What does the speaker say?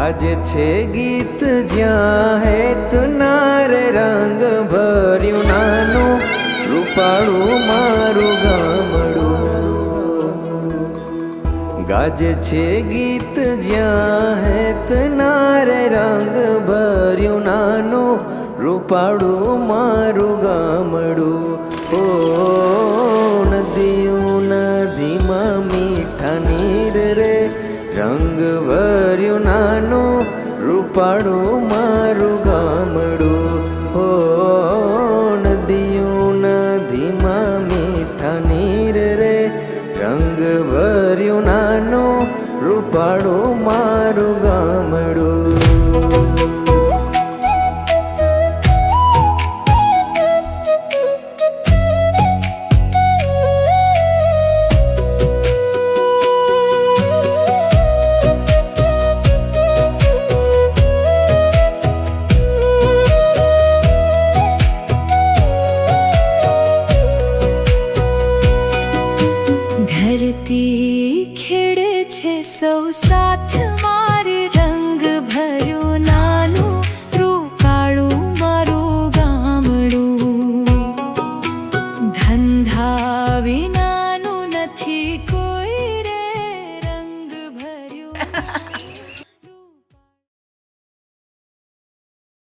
ગાજે છે ગીત જ્યાં હેત નારે રંગ ભર્યું નાનું રૂપાળું મારું ગામડું. ગાજે છે ગીત જ્યાં હેત નારે રંગ ભર્યું નાનું રૂપાળું મારું ગામડું. ઓ નદીયું નદીમાં મીઠા નીર રે રંગ ભર્યું નાનું રૂપાળું મારું ગામડું. હો નદીયું નદીમાં મીઠા નીર રે રંગ ભર્યું નાનું રૂપાળું મારું ગામડું. ધરતી ખેડે છે સૌ સા